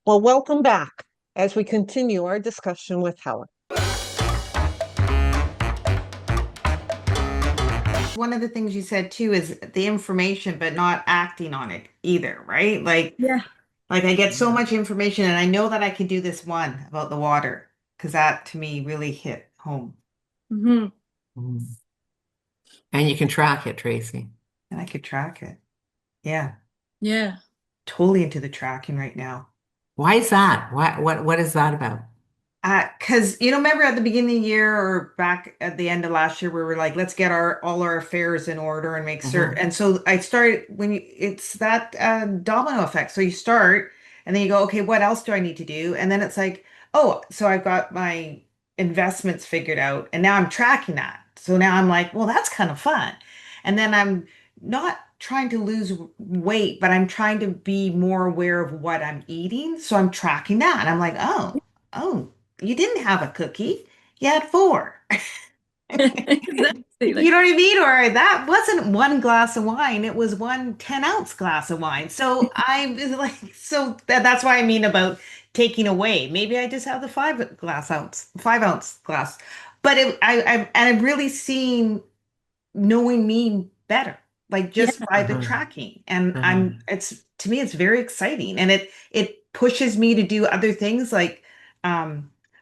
Well, welcome back as we continue our discussion with Helen. One of the things you said too is the information, but not acting on it either, right? Yeah. Like I get so much information and I know that I can do this one about the water because that to me really hit home Hmm. Mm. And you can track it, Tracy. and I could track it. Yeah, Yeah. totally into the tracking right now. Why is that? What is that about? Because remember at the beginning of the year or back at the end of last year, we were like, let's get our all our affairs in order and make certain. Mhm. And so I started it's that domino effect. So you start, and then you go, okay, what else do I need to do? And then it's like, oh, so I've got my investments figured out, and now I'm tracking that. So now I'm like, well, that's kind of fun. And then I'm not trying to lose weight, but I'm trying to be more aware of what I'm eating. So I'm tracking that, and I'm like, oh. You didn't have a cookie. You had four. Exactly. You know what I mean? Or that wasn't one glass of wine. It was one 10-ounce glass of wine. So I was like, so that's why I mean about taking away. Maybe I just have the 5-ounce glass. But I've really seen knowing me better, like Yeah. just by the Mhm. tracking. And Mhm. it's to me, it's very exciting. And it pushes me to do other things like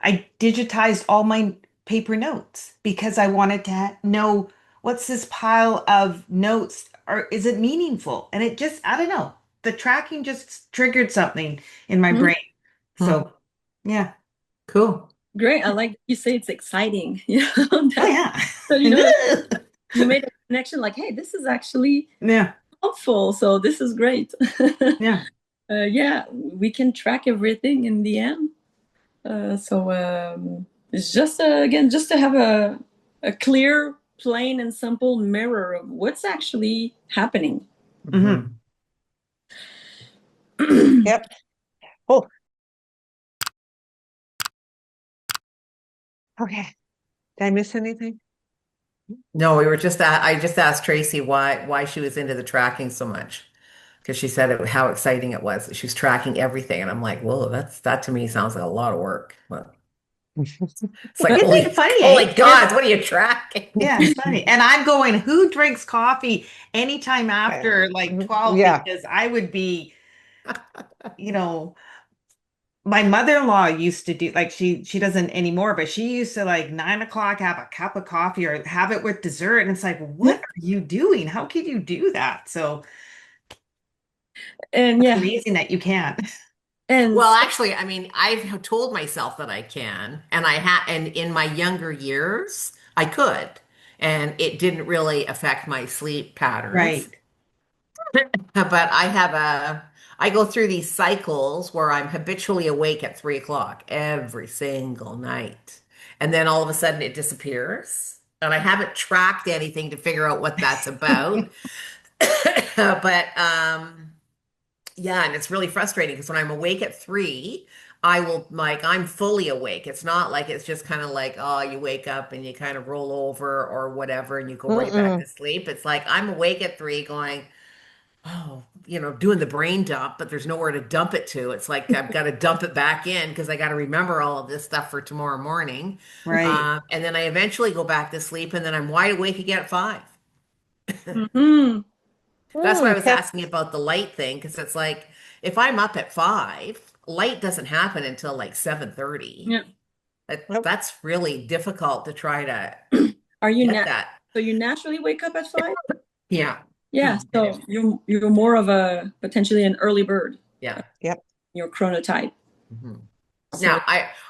I digitized all my paper notes because I wanted to know what's this pile of notes or is it meaningful? And it just, I don't know. The tracking just triggered something in my Mhm. brain. Hmm. So, yeah. Cool. Great. I like you say it's exciting. Oh, yeah. So you made a connection like, hey, this is actually Yeah. helpful. So this is great. Yeah. Yeah, we can track everything in the end. It's just again just to have a clear, plain, and simple mirror of what's actually happening. Hmm. Mhm. Yep. Oh, okay. Did I miss anything? No, I just asked Tracy why she was into the tracking so much. Because she said how exciting it was that she was tracking everything. And I'm like, whoa, that to me sounds like a lot of work. But it's like, Isn't it funny, eh? holy God, what are you tracking? Yeah, it's funny. And I'm going, who drinks coffee anytime after like 12? Yeah. Because I would be, you know, my mother-in-law used to do like she doesn't anymore, but she used to like 9 o'clock have a cup of coffee or have it with dessert. And it's like, what are you doing? How can you do that? So And it's yeah, amazing that you can. and Well, actually, I mean, I've told myself that I can, and in my younger years, I could, and it didn't really affect my sleep patterns. Right. But I go through these cycles where I'm habitually awake at 3 o'clock every single night. And then all of a sudden it disappears. And I haven't tracked anything to figure out what that's about. But yeah, and it's really frustrating because when I'm awake at 3, I will like I'm fully awake. It's not like it's just kind of like, oh, you wake up and you kind of roll over or whatever and you go right back Mm-mm. to sleep. It's like I'm awake at 3 going, oh, doing the brain dump, but there's nowhere to dump it to. It's like I've got to dump it back in because I got to remember all of this stuff for tomorrow morning. Right. And then I eventually go back to sleep and then I'm wide awake again at 5. mhm. That's why I was Cat. asking about the light thing because it's like if I'm up at 5, light doesn't happen until like 7:30. Yeah. Nope. That's really difficult to try to Are you get nat that. so you naturally wake up at 5? Yeah. Yeah, so you're more of a potentially an early bird, Yeah. Yep. your chronotype. Mhm. So Now,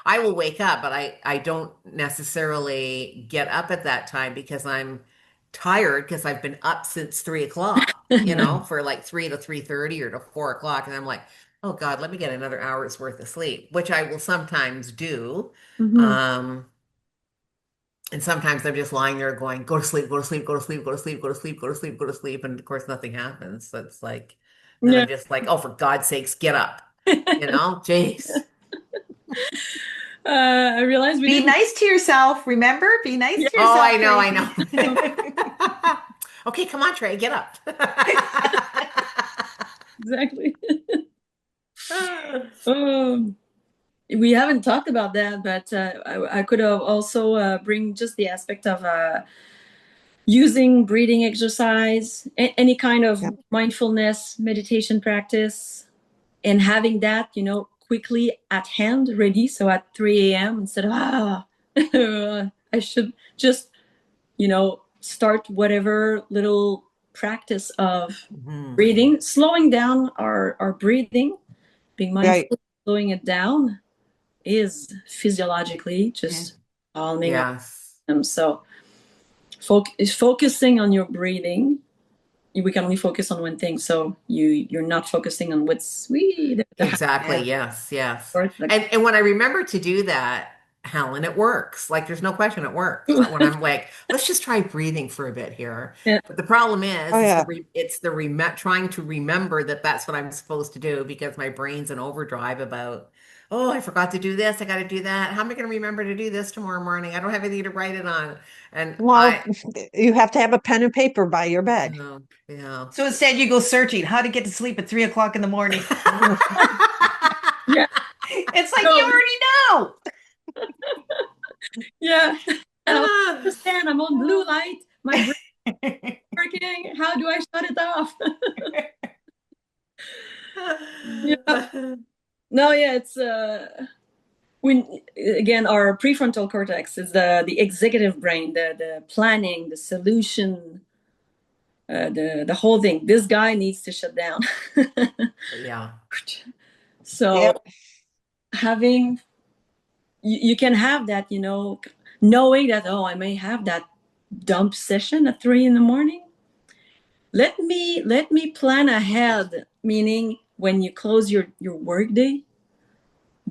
I will wake up, but I don't necessarily get up at that time because I'm tired because I've been up since 3 o'clock, for like 3 to 3:30 or to 4 o'clock, and I'm like, oh God, let me get another hour's worth of sleep, which I will sometimes do. Mhm. Um, and sometimes I'm just lying there going, go to sleep, go to sleep, go to sleep, go to sleep, go to sleep, go to sleep, go to sleep, and of course nothing happens. So it's like, then Yeah. I'm just like, oh, for God's sakes, get up, jeez. I realized we Be didn't. nice to yourself. Remember, be nice Yeah, to Oh, yourself, I know, I Tracy. know. Okay, come on, Trey, get up. exactly. We haven't talked about that, but I could also bring just the aspect of using breathing exercise, any kind of Yep. mindfulness, meditation practice, and having that, quickly at hand, ready. So at 3 a.m., instead of, I should just, start whatever little practice of Mhm. breathing, slowing down our breathing, being mindful, Right. slowing it down is physiologically just calming our Yes. system. So focusing on your breathing, we can only focus on one thing. So you're not focusing on what's the Exactly. Yeah. Yes. part, And when I remember to do that, Helen, it works. Like there's no question it works. When I'm like, let's just try breathing for a bit here. yeah. But the problem Oh, is yeah. it's the trying to remember that that's what I'm supposed to do because my brain's in overdrive about, oh, I forgot to do this. I got to do that. How am I going to remember to do this tomorrow morning? I don't have anything to write it on. And Well, you have to have a pen and paper by your bed. yeah. So instead, you go searching how to get to sleep at 3 o'clock in the morning. Yeah. It's like No. you already know. Yeah. And I understand I'm on blue light. My brain is working. How do I shut it off? Yeah. No, yeah, it's when again our prefrontal cortex is the executive brain, the planning, the solution, the whole thing. This guy needs to shut down. Yeah. So Yep. having you can have that, knowing that, oh, I may have that dump session at 3 in the morning. Let me plan ahead, meaning when you close your work day,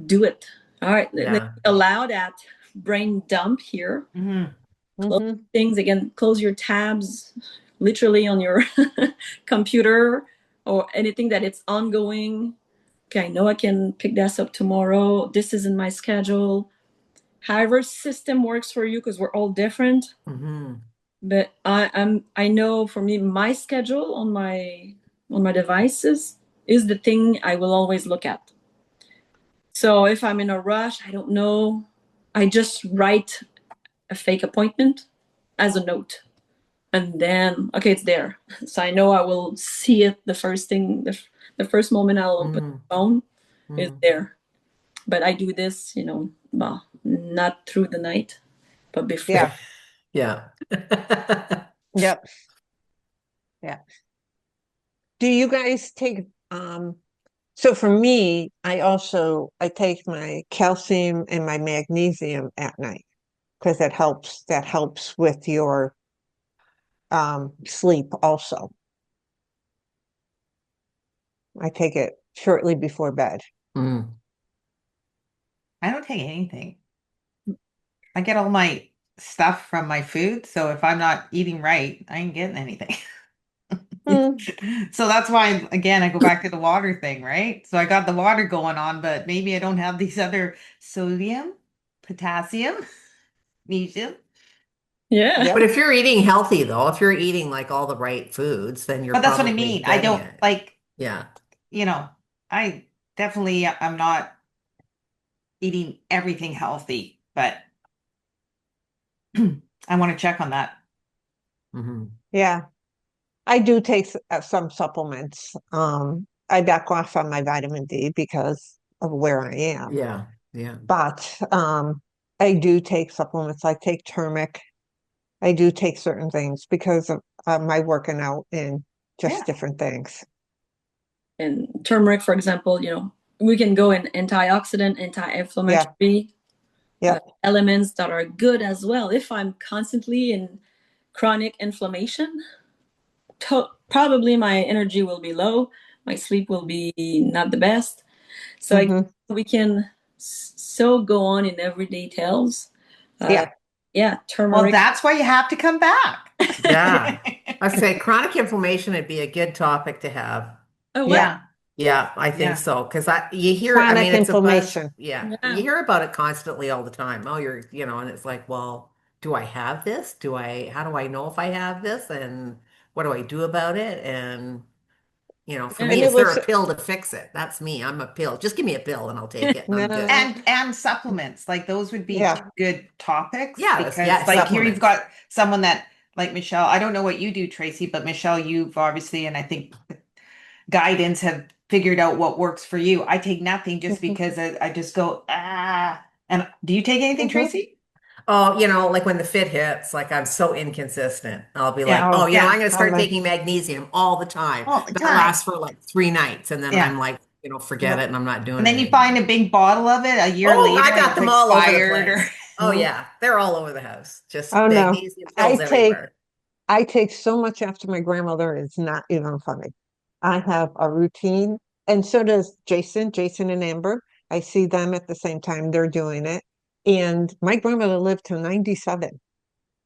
do it. All right, let me Yeah. allow that brain dump here. Mhm. Close Mhm. things again, close your tabs literally on your computer or anything that it's ongoing. Okay, I know I can pick this up tomorrow. This is in my schedule. However system works for you, because we're all different. Hmm. But I know for me, my schedule on my devices is the thing I will always look at. So if I'm in a rush, I don't know, I just write a fake appointment as a note. And then, okay, it's there. So I know I will see it the first thing, the first moment I'll open the phone is there. But I do this, well, not through the night, but before. Yeah. Yeah. Yep. Yeah. Do you guys take so for me, I take my calcium and my magnesium at night because that helps with your sleep also. I take it shortly before bed. Mm. I don't take anything. I get all my stuff from my food. So if I'm not eating right, I ain't getting anything. Mm, So that's why, again, I go back to the water thing, right? So I got the water going on, but maybe I don't have these other sodium, potassium, magnesium. Yeah. But yep. if you're eating healthy, though, if you're eating like all the right foods, then you're But that's what I probably mean. I getting don't it. like, Yeah. you know, I definitely, I'm not eating everything healthy, but I want to check on that. Hmm. Yeah. I do take some supplements. I back off on my vitamin D because of where I am. Yeah. Yeah. But I do take supplements. I take turmeric. I do take certain things because of my working out and just Yeah. different things. And turmeric, for example, we can go in antioxidant, Yeah. anti-inflammatory Yep. elements that are good as well. If I'm constantly in chronic inflammation, probably my energy will be low, my sleep will be not the best. So Hmm. we can so go on in every details. Yeah. Yeah, Well, turmeric. that's why you have to come back. Yeah. I say chronic inflammation would be a good topic to have. Oh, what? Yeah. Yeah, I think Yeah. so. Because you hear, I Chronic mean, it's a buzz. inflammation. Yeah. You Yeah. hear about it constantly all the time. Oh, and it's like, well, do I have this? How do I know if I have this? And what do I do about it? And For Yeah. me, And it is there was a pill to fix it? That's me. I'm a pill. Just give me a pill and I'll take it and I'm good. no, And supplements, like those would be two yeah. good topics Yeah, because like here you've supplements. got someone that like Michelle, I don't know what you do, Tracy, but Michelle, you've obviously, and I think guidance have figured out what works for you. I take nothing just Mhm, because I just go, ah. And do you take anything, mhm. Tracy? Oh, like when the fit hits, like I'm so inconsistent. I'll be like, Yeah, oh, Oh, yeah, I'm going to oh start my, taking magnesium all the time. all the That time. lasts for like 3 nights. And then Yeah. I'm like, forget yep. it. And I'm not And doing then it you find anymore. a big bottle of it a year Oh, later I and got it's them all over the expired or place. Oh, yeah. They're all over the house. Just Oh no. magnesium I pills take everywhere. I take so much after my grandmother. It's not even funny. I have a routine, and so does Jason and Amber. I see them at the same time they're doing it. And my grandmother lived to 97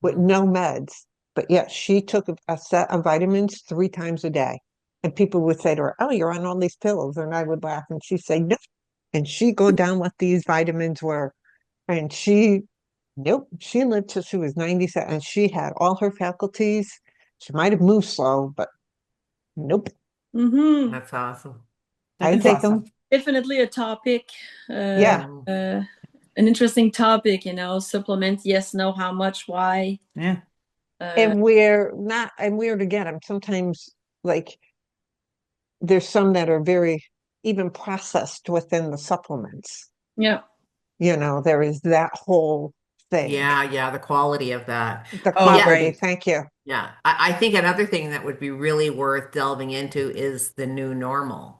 with Mhm. no meds. But yet she took a set of vitamins 3 times a day. And people would say to her, "Oh, you're on all these pills." And I would laugh and she'd say, "No." And she'd go down what these vitamins were. And nope, she lived till she was 97 and she had all her faculties. She might have moved slow, but nope. Mm-hmm. That's awesome. that I is take awesome. them. Definitely a topic, Yeah. Mhm. an interesting topic, supplement, yes, no, how much, why. Yeah. Uh, And we're not, and we're to get them. Sometimes, like, there's some that are very even processed within the supplements. yeah. There is that whole thing. Yeah, the quality of that. The Oh, Yeah, quality. right. Thank you. yeah. I think another thing that would be really worth delving into is the new normal.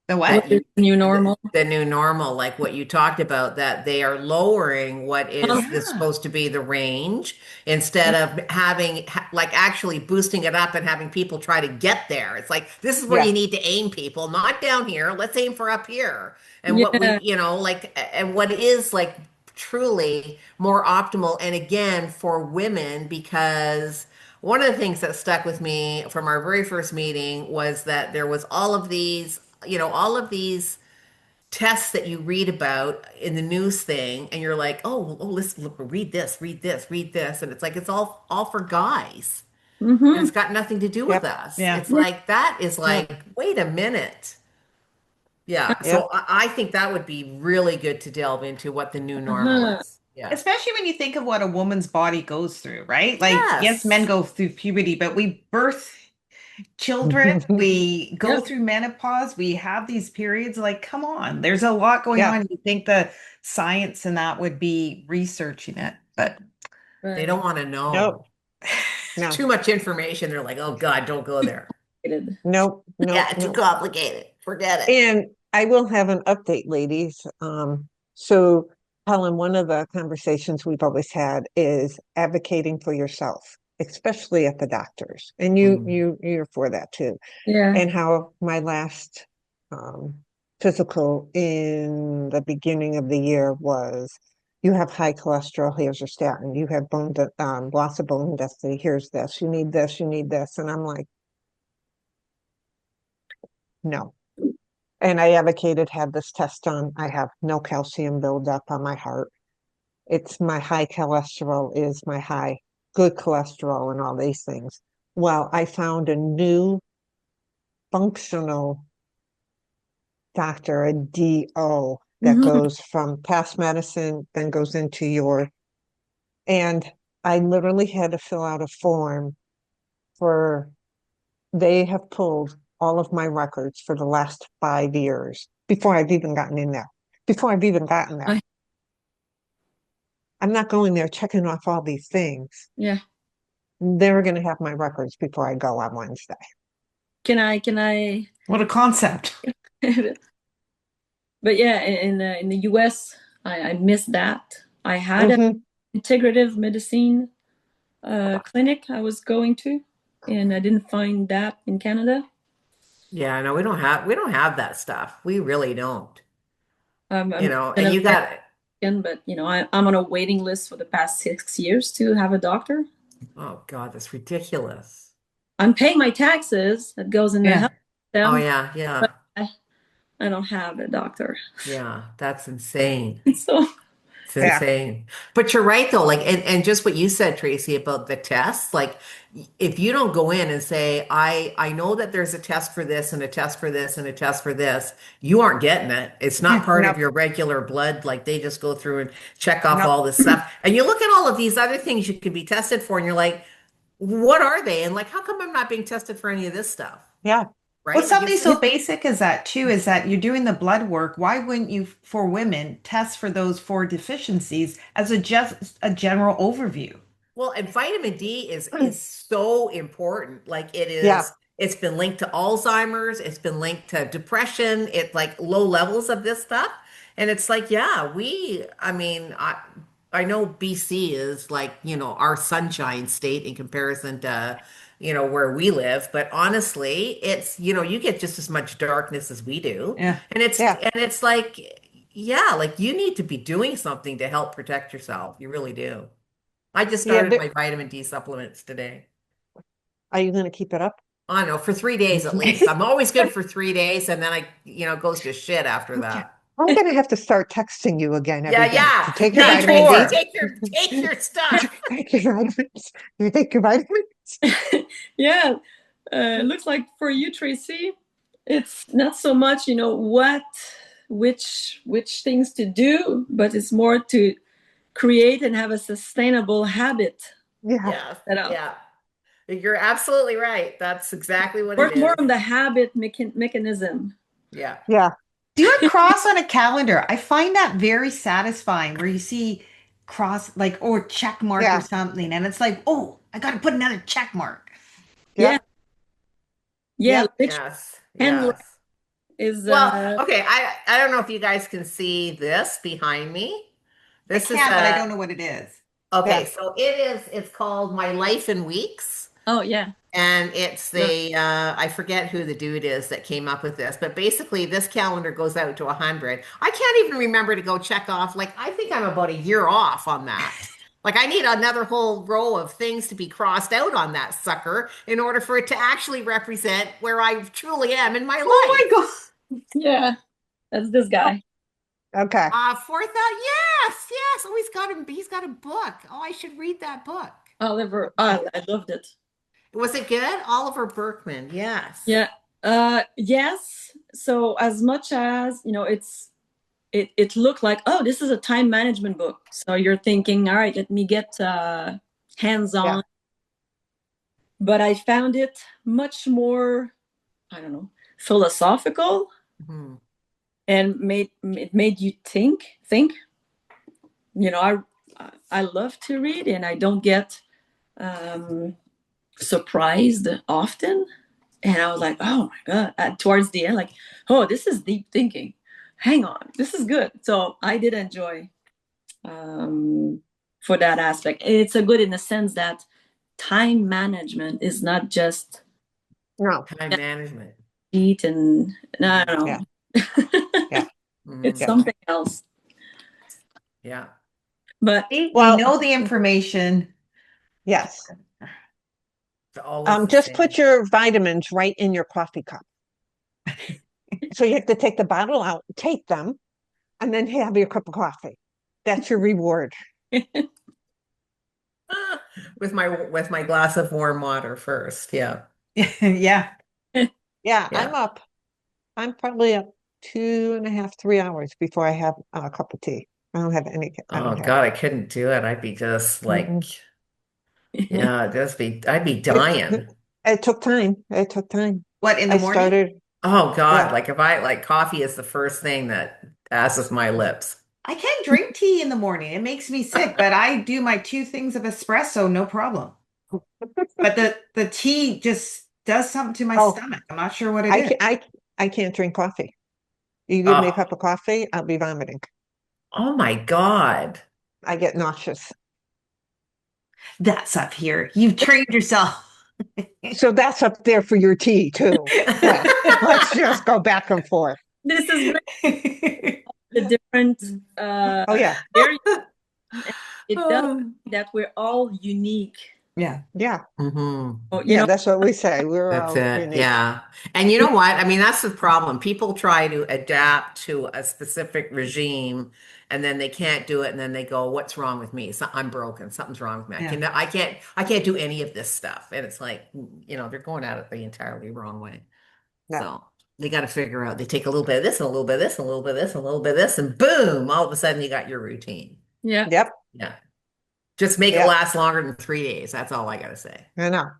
The what? What That is you the new normal? the new normal, like what you talked about, that they are lowering what Uh, is this Yeah. supposed to be the range instead of having like actually boosting it up and having people try to get there. It's like this is where Yeah. you need to aim, people, not down here. Let's aim for up here. And what we, yeah. like, and what is like truly more optimal. And again, for women, because one of the things that stuck with me from our very first meeting was that there was all of these tests that you read about in the news thing, and you're like, oh, listen, look, read this, read this, read this, and it's like it's all for guys, and it's Mm-hmm. got nothing to do with Yep. us. Yeah. It's Yeah. like that is No. like, wait a minute. Yeah, so Yep. I think that would be really good to delve into what the new normal Uh-huh. is. Yeah. Especially when you think of what a woman's body goes through, right? Like, yes, men Yes. go through puberty, but we birth children, we go Yep. through menopause, we have these periods. Like, come on, there's a lot going Yeah. on. You think the science and that would be researching it, but They Right. don't want to know. Nope. No. Too much information. They're like, oh God, don't go there. Nope. Yeah, Nope. too Nope. complicated. Forget it. And I will have an update, ladies. So Helen, one of the conversations we've always had is advocating for yourself, especially at the doctors. And Mhm. you're for that too. Yeah. And how my last um, physical in the beginning of the year was, you have high cholesterol, here's your statin. You have loss of bone density, here's this. You need this, you need this. And I'm like, no. And I advocated, had this test done. I have no calcium buildup on my heart. It's my high cholesterol is my high good cholesterol and all these things. Well, I found a new functional doctor, a DO, that Mm-hmm. goes from past medicine, then goes into and I literally had to fill out a form for, they have pulled all of my records for the last 5 years before I've even gotten in there. Before I've even gotten there. I, I'm not going there checking off all these things. yeah. They're going to have my records before I go on Wednesday. Can I what a concept. but yeah, in the US, I missed that. I had an Hmm. integrative medicine clinic I was going to, and I didn't find that in Canada. Yeah, no, we don't have that stuff. We really don't. I'm an And you got American, but I'm on a waiting list for the past 6 years to have a doctor. oh God, that's ridiculous. I'm paying my taxes. That goes in the Yeah. health Oh system, yeah, but yeah. I don't have a doctor. Yeah, that's insane. So It's Yeah. insane. But you're right though, like and just what you said, Tracy, about the tests, like if you don't go in and say, I know that there's a test for this and a test for this and a test for this, you aren't getting it. It's not part of Nope. your regular blood. Like they just go through and check off Nope. all this stuff. And you look at all of these other things you could be tested for, and you're like, what are they? And like, how come I'm not being tested for any of this stuff? Yeah. Well, Right? Like something it's so basic as that too is that you're doing the blood work. Why wouldn't you, for women, test for those four deficiencies as a just a general overview? well, and vitamin D is so important. Like it Yeah. is, it's been linked to Alzheimer's, it's been linked to depression, it's like low levels of this stuff. And it's like, yeah, I mean, I know BC is like, our sunshine state in comparison to, where we live, but honestly, it's, you get just as much darkness as we do. Yeah. And it's Yeah. and it's like, yeah, like you need to be doing something to help protect yourself. You really do. I just Yeah. started my vitamin D supplements today. Are you going to keep it up? I don't know, for 3 days at least. I'm always good for 3 days, and then it goes to shit after Okay. that. I'm going to have to start texting you again Yeah, every day yeah. to take your Yeah, vitamin Four. Tracy, D. take your stuff. Take your vitamins. You take your vitamins? Yeah, it looks like for you, Tracy, it's not so much, which things to do, but it's more to create and have a sustainable habit. Yeah. Yeah, Set up. yeah. You're absolutely right. That's exactly what it Work more is. on the habit mechanism. Yeah. Yeah. Do a cross on a calendar. I find that very satisfying where you see cross like or check mark Yeah. or something, and it's like, oh, I got to put another check mark. Yeah. Yeah, Yep. which Yes. handle Yes. is Well, okay. I don't know if you guys can see this behind me. I This is can, but I don't know what it is. okay. Yeah. So it's called My Life in Weeks. oh yeah. And it's I forget who the dude is that came up with this, but basically this calendar goes out to 100. I can't even remember to go check off. Like, I think I'm about a year off on that. Like, I need another whole row of things to be crossed out on that sucker in order for it to actually represent where I truly am in my life. Oh my god. Yeah. That's this guy. Okay. 4,000. Yes. Oh, he's got a book. Oh, I should read that book. Oliver. I loved it. Was it good? Oliver Berkman. Yes. Yeah. Yes. So as much as, it looked like, oh, this is a time management book. So you're thinking, all right, let me get hands-on. Yeah. But I found it much more, I don't know, philosophical, Mhm. and it made you think. I love to read, and I don't get surprised often. And I was like, oh my God, towards the end, like, oh, this is deep thinking. Hang on, this is good. So I did enjoy for that aspect. It's a good in the sense that time management is not just No. Time management. eat and no. Yeah. Yeah. It's Mhm. something else. Yeah. But We Well- know the information. Yes. It's always the Just same. put your vitamins right in your coffee cup. So you have to take the bottle out, take them, and then have your cup of coffee. That's your reward. with my glass of warm water first. Yeah. Yeah. Yeah, Yeah. I'm probably up 2.5, 3 hours before I have a cup of tea. I don't have any. I Oh don't have God, I couldn't do it. I'd be just like, yeah, I'd be dying. It took time. It took time. What, in the I morning? started. Oh God, Yeah. like if I like coffee is the first thing that passes my lips. I can't drink tea in the morning. It makes me sick, but I do my 2 things of espresso, no problem. But the tea just does something to my Oh. stomach. I'm not sure what it I is. I can't drink coffee. You give me a Oh. cup of coffee, I'll be vomiting. Oh my God. I get nauseous. That's up here. You've trained yourself. So that's up there for your tea too. Yeah. Let's just go back and forth. this is the different Oh yeah. area. It does Oh. that we're all unique Yeah. Yeah. Hmm. Oh, you Yeah, know, that's what we say. We're That's all it. unique. Yeah. And you know what? I mean, that's the problem. People try to adapt to a specific regime and then they can't do it. And then they go, what's wrong with me? So I'm broken. Something's wrong with me. Yeah. I can't do any of this stuff. And it's like, they're going at it the entirely wrong way. Yeah. So they got to figure out, they take a little bit of this and a little bit of this and a little bit of this and a little bit of this, and boom, all of a sudden you got your routine. yeah. Yep. Yeah. Just make it Yep. last longer than 3 days. That's all I got to say. I know.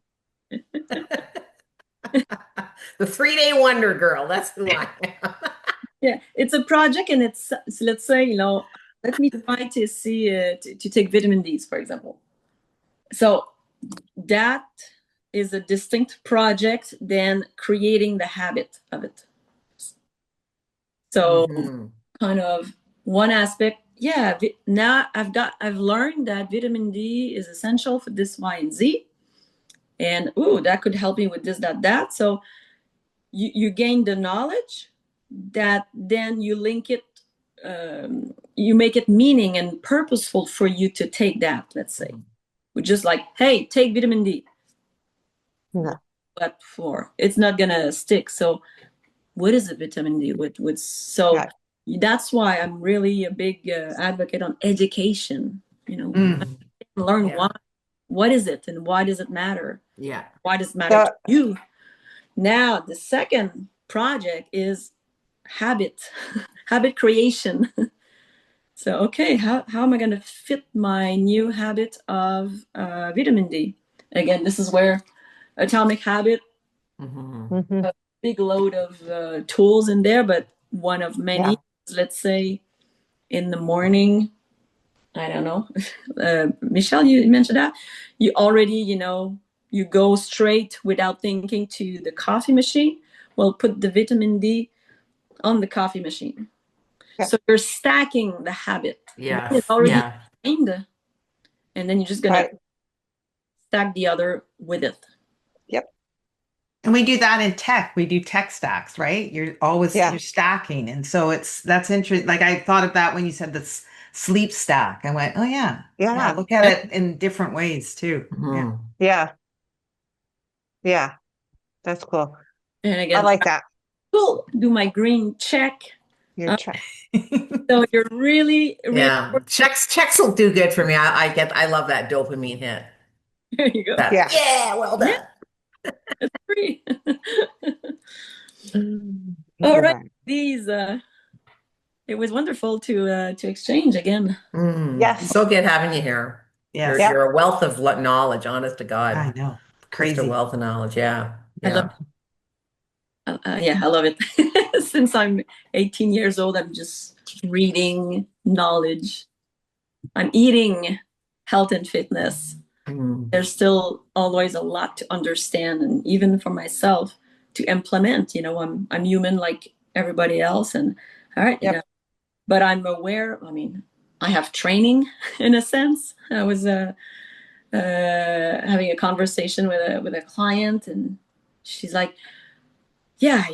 The 3-day wonder girl. That's who I am. Yeah, it's a project, and it's, so let's say, let me try to see to take vitamin D's, for example. So that is a distinct project than creating the habit of it. So Mhm. kind of one aspect, yeah, now I've learned that vitamin D is essential for this, Y, and Z. And that could help me with this, that. So you gain the knowledge that then you link it, you make it meaning and purposeful for you to take that, let's say. We're just like, hey, take vitamin D. No. But it's not gonna stick. So what is a vitamin D? So Right. that's why I'm really a big advocate on education. Mm. Learn Yeah. what is it and why does it matter? Yeah. Why does it matter to you? Now, the second project is habit creation. So, okay, how am I going to fit my new habit of vitamin D? Again, this is where Atomic Habit, Mhm. Mhm. a big load of tools in there, but one of many, let's say, in the morning. I don't know. Michelle, you mentioned that. You already, you go straight without thinking to the coffee machine. Well, put the vitamin D on the coffee machine. Yeah. So you're stacking the habit. Yes. It's already Yeah. trained, and then you're just going to Right. stack the other with it. Yep. And we do that in tech. We do tech stacks, right? You're stacking. And so that's interesting. Like I thought of that when you said this sleep stack. I went, oh yeah. Yeah. Yeah. Look at it in different ways too. Yeah. Mhm. Yeah. Yeah. That's cool. And I again, like that. cool. Do my green check. Your track. So you're really, really, Yeah. Checks will do good for me. I love that dopamine hit. there you go. That, Yeah. yeah, well done. It's free. All All right. These, it was wonderful to exchange again. Yes. So good having you here. Yes. Yep. You're a wealth of knowledge, honest to God. I know. Just a Crazy. wealth of knowledge. Yeah. I Yeah. love I love it. Since I'm 18 years old, I'm just reading knowledge. I'm eating health and fitness. Mm. There's still always a lot to understand, and even for myself to implement. I'm human like everybody else, and all right, Yep. but I'm aware. I mean, I have training in a sense. I was having a conversation with a client, and she's like, yeah,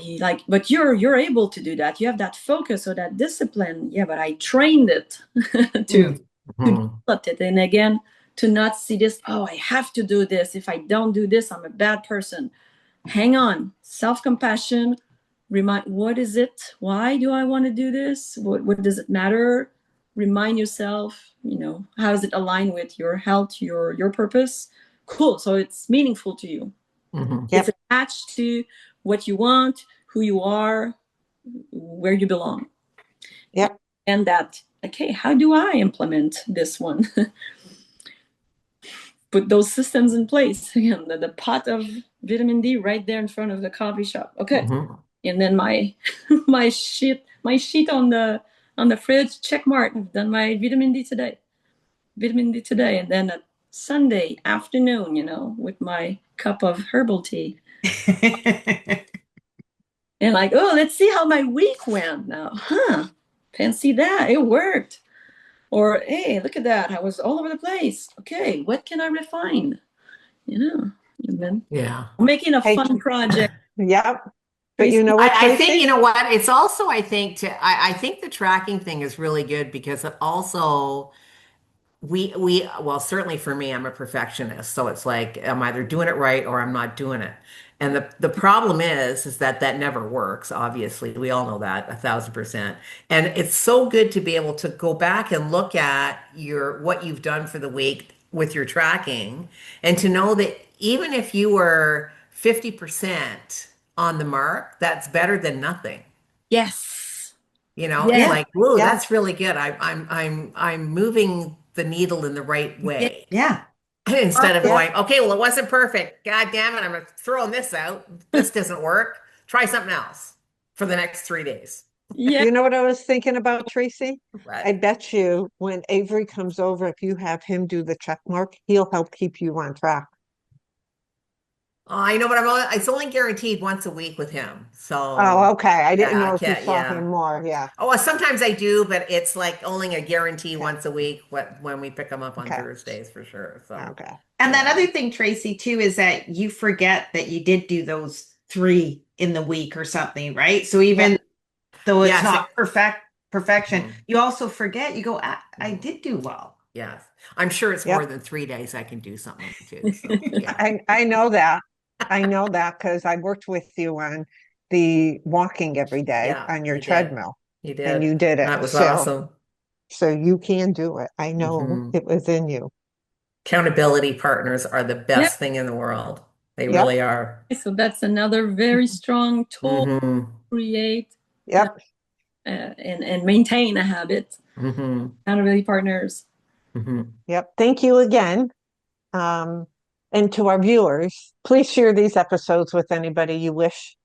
but you're able to do that. You have that focus or that discipline. Yeah, but I trained it to Mhm. develop it. And again, to not see this, I have to do this. If I don't do this, I'm a bad person. Hang on. Self-compassion. Remind, what is it? Why do I want to do this? What does it matter? Remind yourself, how does it align with your health, your purpose? Cool. So it's meaningful to you. Mhm. Yep. It's attached to what you want, who you are, where you belong. Yep. And that, okay, how do I implement this one? Put those systems in place. Again, the pot of vitamin D right there in front of the coffee shop. Okay. Mhm. And then my my sheet on the fridge, check mark. I've done my vitamin D today. And then at Sunday afternoon, with my cup of herbal tea. And let's see how my week went now. Fancy that. It worked. Or, hey, look at that. I was all over the place. Okay, what can I refine? And then Yeah. making a Hey. fun project. Yep. But you know what, I think, Tracy? you know what? It's also, I think the tracking thing is really good because it also well, certainly for me, I'm a perfectionist. So it's like I'm either doing it right or I'm not doing it. And the problem is that that never works. Obviously, we all know that 1,000%. And it's so good to be able to go back and look at your what you've done for the week with your tracking, and to know that even if you were 50% on the mark, that's better than nothing. Yes. It's Yes. Yeah. like, whoa, Yeah. that's really good. I'm moving the needle in the right Yes. way. Yeah. Instead of Yeah. going, okay, well, it wasn't perfect. God damn it, I'm throwing this out. This doesn't work. Try something else for the next 3 days. Yeah. You know what I was thinking about, Tracy? I But bet you when Avery comes over, if you have him do the check mark, he'll help keep you on track. I know, but it's only guaranteed once a week with him. Oh, So okay. I didn't yeah, I know if you can't. saw Yeah. him more. Yeah. Oh, well, sometimes I do, but it's like only a guarantee Okay. once a week when we pick them up on Okay. Thursdays for sure. So Okay. And that yeah. other thing, Tracy, too, is that you forget that you did do those 3 in the week or something, right? So even Yep. though it's Yes. not perfection, Mhm. you also forget, you go, I did do well. Yes. I'm sure it's more Yep. than 3 days I can do something too. So yeah. I know that. I know that because I worked with you on the walking every day Yeah, on your you did. treadmill, You and did. you did it. That was So, awesome. so you can do it. I know Hmm. it was in you. Accountability partners are the Yep. best thing in the world. They Yep. really are. So that's another very strong tool to Hmm. create Yep. and maintain a habit. Hmm. Accountability partners. Hmm. Yep. Thank you again. And to our viewers, please share these episodes with anybody you wish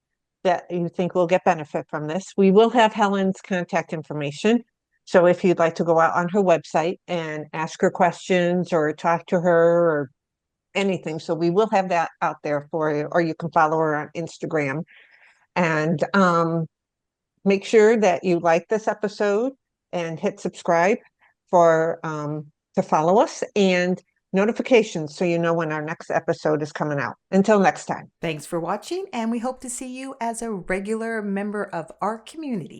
that you think will get benefit from this. We will have Helen's contact information. So if you'd like to go out on her website and ask her questions or talk to her or anything, so we will have that out there for you, or you can follow her on Instagram. And make sure that you like this episode and hit subscribe for to follow us and notifications so you know when our next episode is coming out. Until next time. Thanks for watching, and we hope to see you as a regular member of our community.